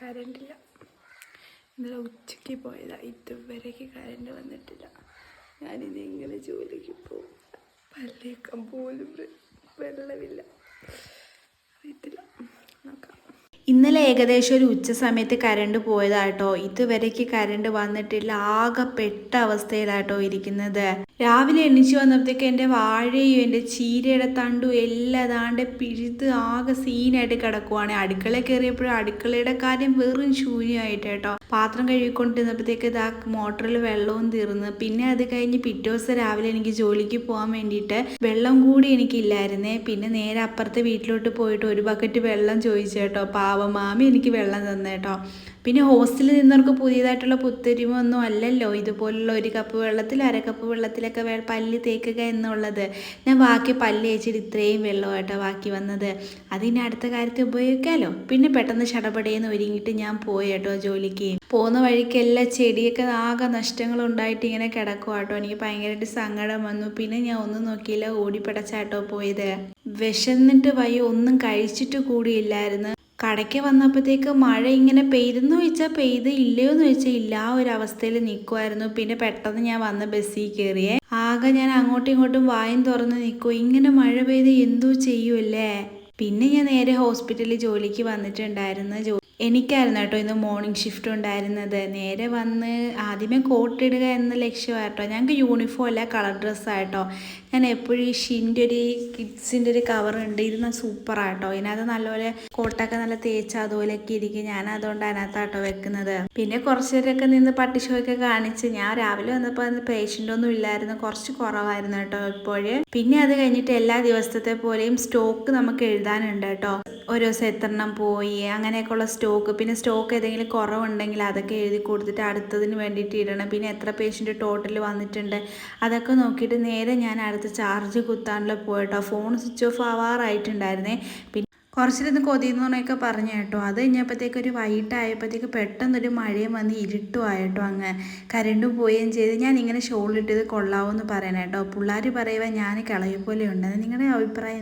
കറണ്ടില്ല. ഇന്നലെ ഉച്ചയ്ക്ക് പോയതാണ്, ഇതുവരേക്ക് കറണ്ട് വന്നിട്ടില്ല. ഞാനിത് എങ്ങനെ ജോലിക്ക് പോകും? പല്ലേക്കാൻ പോലും വെള്ളമില്ല. അറിയത്തില്ല, നോക്കാം. ഇന്നലെ ഏകദേശം ഒരു ഉച്ച സമയത്ത് കറണ്ട് പോയതാട്ടോ. ഇതുവരേക്ക് കറണ്ട് വന്നിട്ടില്ല. ആകെ പെട്ട അവസ്ഥയിലാട്ടോ ഇരിക്കുന്നത്. രാവിലെ എണീച്ച് വന്നപ്പോഴത്തേക്ക് എൻ്റെ വാഴയും എൻ്റെ ചീരയുടെ തണ്ടും എല്ലാം ദാണ്ട് പിഴുത് ആകെ സീനായിട്ട് കിടക്കുവാണ്. അടുക്കളയിൽ കയറിയപ്പോഴും അടുക്കളയുടെ കാര്യം വെറും ശൂന്യമായിട്ട് കേട്ടോ. പാത്രം കഴുകിക്കൊണ്ടിരുന്നപ്പോഴത്തേക്ക് ഇതാ മോട്ടറിൽ വെള്ളവും തീർന്ന്. പിന്നെ അത് കഴിഞ്ഞ് പിറ്റേ ദിവസം രാവിലെ എനിക്ക് ജോലിക്ക് പോകാൻ വേണ്ടിയിട്ട് വെള്ളം കൂടി എനിക്കില്ലായിരുന്നേ. പിന്നെ നേരെ അപ്പുറത്തെ വീട്ടിലോട്ട് പോയിട്ട് ഒരു ബക്കറ്റ് വെള്ളം ചോദിച്ചു കേട്ടോ. പാവമാമി എനിക്ക് വെള്ളം തന്നേട്ടോ. പിന്നെ ഹോസ്റ്റലിൽ നിന്നവർക്ക് പുതിയതായിട്ടുള്ള പുത്തരിമൊന്നും അല്ലല്ലോ ഇതുപോലുള്ള ഒരു കപ്പ് വെള്ളത്തിൽ അരക്കപ്പ് വെള്ളത്തിലൊക്കെ പല്ല് തേക്കുക എന്നുള്ളത്. ഞാൻ ബാക്കി പല്ല് തേച്ചിട്ട് ഇത്രയും വെള്ളമായിട്ടോ ബാക്കി വന്നത്. അതിന് അടുത്ത കാര്യത്തിൽ ഉപയോഗിക്കാമല്ലോ. പിന്നെ പെട്ടെന്ന് ചടപടയെന്ന് ഒരുങ്ങിയിട്ട് ഞാൻ പോയി കേട്ടോ ജോലിക്ക്. പോകുന്ന വഴിക്കെല്ലാം ചെടിയൊക്കെ ആകെ നഷ്ടങ്ങളുണ്ടായിട്ട് ഇങ്ങനെ കിടക്കും കേട്ടോ. എനിക്ക് ഭയങ്കരമായിട്ട് സങ്കടം വന്നു. പിന്നെ ഞാൻ ഒന്നും നോക്കിയില്ല, ഓടിപ്പടച്ചാട്ടോ പോയത്. വിശന്നിട്ട് വയ്യ, ഒന്നും കഴിച്ചിട്ട് കൂടിയില്ലായിരുന്നു. കടയ്ക്ക് വന്നപ്പോഴത്തേക്ക് മഴ ഇങ്ങനെ പെയ്തെന്ന് ചോദിച്ചാൽ പെയ്ത്, ഇല്ലയോ എന്ന് ചോദിച്ചാൽ ഇല്ല. ആ ഒരു അവസ്ഥയിൽ നിൽക്കുമായിരുന്നു. പിന്നെ പെട്ടെന്ന് ഞാൻ വന്ന് ബസ്സിൽ കയറിയേ. ആകെ ഞാൻ അങ്ങോട്ടും ഇങ്ങോട്ടും വായും തുറന്ന് നിൽക്കും. ഇങ്ങനെ മഴ പെയ്ത് എന്തോ ചെയ്യുമല്ലേ. പിന്നെ ഞാൻ നേരെ ഹോസ്പിറ്റലിൽ ജോലിക്ക് വന്നിട്ടുണ്ടായിരുന്നു. എനിക്കായിരുന്നു കേട്ടോ ഇന്ന് മോർണിംഗ് ഷിഫ്റ്റ് ഉണ്ടായിരുന്നത്. നേരെ വന്ന് ആദ്യമേ കോട്ടിടുക എന്ന ലക്ഷ്യമായിട്ടോ. ഞങ്ങൾക്ക് യൂണിഫോം അല്ല, കളർ ഡ്രസ്സായിട്ടോ. ഞാൻ എപ്പോഴും ഈ ഷിൻ്റെ ഒരു കിഡ്സിൻ്റെ ഒരു കവറുണ്ട്, ഇത് സൂപ്പറായിട്ടോ. ഇതിനകത്ത് നല്ലപോലെ കോട്ടൊക്കെ നല്ല തേച്ച അതുപോലെയൊക്കെ ഇരിക്കും. ഞാൻ അതുകൊണ്ട് അതിനകത്താട്ടോ വെക്കുന്നത്. പിന്നെ കുറച്ച് നേരമൊക്കെ നിന്ന് പട്ടിഷോയൊക്കെ കാണിച്ച്. ഞാൻ രാവിലെ വന്നപ്പോൾ അന്ന് പേഷ്യൻ്റ് ഒന്നും ഇല്ലായിരുന്നു, കുറച്ച് കുറവായിരുന്നു കേട്ടോ ഇപ്പോഴ്. പിന്നെ അത് കഴിഞ്ഞിട്ട് എല്ലാ ദിവസത്തെ പോലെയും സ്റ്റോക്ക് നമുക്ക് എഴുതാനുണ്ട് കേട്ടോ. ഓരോ ദിവസം എത്രണ്ണം പോയി അങ്ങനെയൊക്കെയുള്ള സ്റ്റോക്ക്. പിന്നെ സ്റ്റോക്ക് ഏതെങ്കിലും കുറവുണ്ടെങ്കിൽ അതൊക്കെ എഴുതി കൊടുത്തിട്ട് അടുത്തതിന് വേണ്ടിയിട്ട് ഇടണം. പിന്നെ എത്ര പേഷ്യൻ്റ് ടോട്ടൽ വന്നിട്ടുണ്ട് അതൊക്കെ നോക്കിയിട്ട് നേരെ ഞാൻ അടുത്ത ചാർജ് കുത്താനുള്ള പോയിട്ടോ. ഫോൺ സ്വിച്ച് ഓഫ് ആവാറായിട്ടുണ്ടായിരുന്നേ. പിന്നെ കുറച്ചിരുന്ന് കൊതിയെന്നൊക്കെ പറഞ്ഞു കേട്ടോ. അത് കഴിഞ്ഞപ്പോഴത്തേക്ക് ഒരു വൈകിട്ടായപ്പോഴത്തേക്ക് പെട്ടെന്നൊരു മഴയും വന്ന് ഇരുട്ടുമായിട്ടോ. അങ്ങ് കരണ്ടും പോവുകയും ചെയ്ത്. ഞാൻ ഇങ്ങനെ ഷോളിട്ടത് കൊള്ളാവോ എന്ന് പറയാൻ കേട്ടോ. പിള്ളേർ പറയുക ഞാൻ കളയെ പോലെ ഉണ്ടെന്ന്. നിങ്ങളുടെ അഭിപ്രായം?